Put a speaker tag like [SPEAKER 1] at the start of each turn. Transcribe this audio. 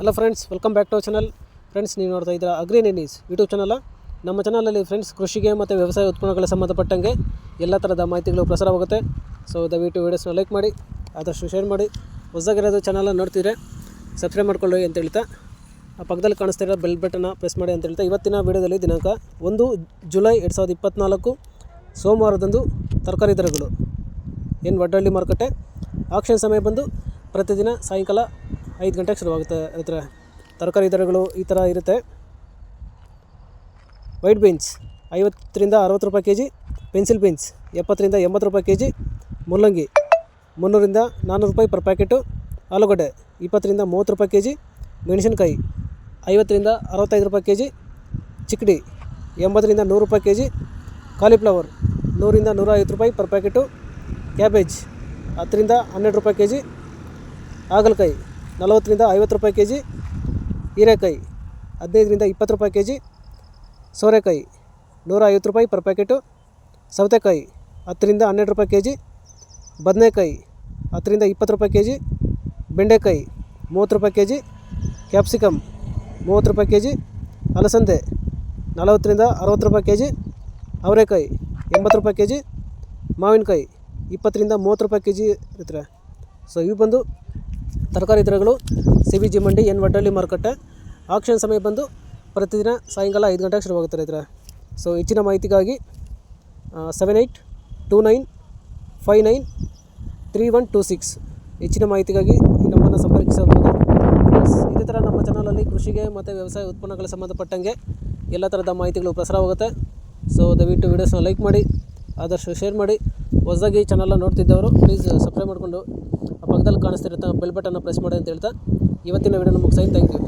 [SPEAKER 1] Hello friends, welcome back to our channel. Friends, ನೀವು ನೋಡ್ತಾ ಇದ್ದೀರಾ ಅಗ್ರಿ ನ್ಯೂಸ್ ಯೂಟ್ಯೂಬ್ ಚಾನಲ್. ನಮ್ಮ ಚಾನಲಲ್ಲಿ ಫ್ರೆಂಡ್ಸ್ ಕೃಷಿಗೆ ಮತ್ತು ವ್ಯವಸಾಯ ಉತ್ಪನ್ನಗಳ ಸಂಬಂಧಪಟ್ಟಂಗೆ ಎಲ್ಲ ಥರದ ಮಾಹಿತಿಗಳು ಪ್ರಸಾರವಾಗುತ್ತೆ. ಸೊ ದಯವಿಟ್ಟು ವೀಡಿಯೋಸ್ನ ಲೈಕ್ ಮಾಡಿ, ಆದಷ್ಟು ಶೇರ್ ಮಾಡಿ. ಹೊಸದಾಗಿರೋದು ಚಾನಲ್ನ ನೋಡ್ತಿದ್ರೆ ಸಬ್ಸ್ಕ್ರೈಬ್ ಮಾಡ್ಕೊಳ್ಳಿ ಅಂತ ಹೇಳ್ತಾ, ಆ ಪಕ್ಕದಲ್ಲಿ ಕಾಣಿಸ್ತಾ ಇರೋ ಬೆಲ್ ಬಟನ್ನ ಪ್ರೆಸ್ ಮಾಡಿ ಅಂತ ಹೇಳ್ತಾ, ಇವತ್ತಿನ ವೀಡಿಯೋದಲ್ಲಿ ದಿನಾಂಕ 1 ಜುಲೈ 2024 ಸೋಮವಾರದಂದು ತರಕಾರಿ ದರಗಳು ಏನು ವಡ್ಡಳ್ಳಿ ಮಾರುಕಟ್ಟೆ ಆಕ್ಷನ್ ಸಮಯ ಬಂದು ಪ್ರತಿದಿನ ಸಾಯಂಕಾಲ 5 ಗಂಟೆಗೆ ಶುರುವಾಗುತ್ತೆ. ಅದರ ತರಕಾರಿ ದರಗಳು ಈ ಥರ ಇರುತ್ತೆ. ವೈಟ್ ಬೀನ್ಸ್ 50 ರಿಂದ 60 ರೂಪಾಯಿ ಕೆ ಜಿ, ಪೆನ್ಸಿಲ್ ಬೀನ್ಸ್ 70 ರಿಂದ 80 ರೂಪಾಯಿ ಕೆ ಜಿ, ಮುಲ್ಲಂಗಿ 300 ರಿಂದ 400 ರೂಪಾಯಿ ಪರ್ ಪ್ಯಾಕೆಟು, ಆಲೂಗಡ್ಡೆ 20 ರಿಂದ 30 ರೂಪಾಯಿ ಕೆ ಜಿ, ಮೆಣಸಿನಕಾಯಿ 50 ರಿಂದ 65 ರೂಪಾಯಿ ಕೆ ಜಿ, ಚಿಕ್ಕಡಿ 80 ರಿಂದ 100 ರೂಪಾಯಿ ಕೆ ಜಿ, ಕಾಲಿಫ್ಲವರ್ 100 ರಿಂದ 150 ರೂಪಾಯಿ ಪರ್ ಪ್ಯಾಕೆಟು, ಕ್ಯಾಬೇಜ್ 10 ರಿಂದ 12 ರೂಪಾಯಿ ಕೆ ಜಿ, ಹಾಗಲಕಾಯಿ 40 ರಿಂದ 50 ರೂಪಾಯಿ ಕೆ ಜಿ, ಹೀರೆಕಾಯಿ 15 ರಿಂದ 20 ರೂಪಾಯಿ ಕೆ ಜಿ, ಸೋರೆಕಾಯಿ 150 ರೂಪಾಯಿ ಪರ್ ಪ್ಯಾಕೆಟು, ಸೌತೆಕಾಯಿ 10 ರಿಂದ 12 ರೂಪಾಯಿ ಕೆ ಜಿ, ಬದನೆಕಾಯಿ 10 ರಿಂದ 20 ರೂಪಾಯಿ ಕೆ ಜಿ, ಬೆಂಡೆಕಾಯಿ 30 ರೂಪಾಯಿ ಕೆ ಜಿ, ಕ್ಯಾಪ್ಸಿಕಮ್ 30 ರೂಪಾಯಿ ಕೆ ಜಿ, ಅಲಸಂದೆ 40 ರಿಂದ 60 ರೂಪಾಯಿ ಕೆ ಜಿ, ಅವರೆಕಾಯಿ 80 ರೂಪಾಯಿ ಕೆ ಜಿ, ಮಾವಿನಕಾಯಿ 20 ರಿಂದ 30 ರೂಪಾಯಿ ಕೆ ಜಿ ಇರ್ತಾರೆ. ಸೊ ಇವು ಬಂದು ತರಕಾರಿ ದರಗಳು CBG ಮಂಡಿ ಎನ್ ವಡ್ಡಳ್ಳಿ ಮಾರುಕಟ್ಟೆ ಆಕ್ಷನ್ ಸಮಯ ಬಂದು ಪ್ರತಿದಿನ ಸಾಯಂಕಾಲ 5 ಗಂಟೆಗೆ ಶುರುವಾಗುತ್ತೆ ರೈತರ. ಸೊ ಹೆಚ್ಚಿನ ಮಾಹಿತಿಗಾಗಿ 7829593126 ಹೆಚ್ಚಿನ ಮಾಹಿತಿಗಾಗಿ ನಮ್ಮನ್ನು ಸಂಪರ್ಕಿಸಬಹುದು. ಇದೇ ಥರ ನಮ್ಮ ಚಾನಲಲ್ಲಿ ಕೃಷಿಗೆ ಮತ್ತು ವ್ಯವಸಾಯ ಉತ್ಪನ್ನಗಳ ಸಂಬಂಧಪಟ್ಟಂಗೆ ಎಲ್ಲ ಥರದ ಮಾಹಿತಿಗಳು ಪ್ರಸಾರವಾಗುತ್ತೆ. ಸೊ ದಯವಿಟ್ಟು ವೀಡಿಯೋಸ್ನ ಲೈಕ್ ಮಾಡಿ, ಆದಷ್ಟು ಶೇರ್ ಮಾಡಿ. ಹೊಸದಾಗಿ ಚಾನಲ್ನ ನೋಡ್ತಿದ್ದವರು ಪ್ಲೀಸ್ ಸಬ್ಸ್ಕ್ರೈಬ್ ಮಾಡಿಕೊಂಡು ಆ ಪಕ್ಕದಲ್ಲಿ ಕಾಣಿಸ್ತಿರುತ್ತೆ ಬೆಲ್ ಬಟನ್ನ ಪ್ರೆಸ್ ಮಾಡಿ ಅಂತ ಹೇಳ್ತಾ ಇವತ್ತಿನ ವೀಡಿಯೋನ ಮುಗಿಸ್ತೀನಿ. Thank you.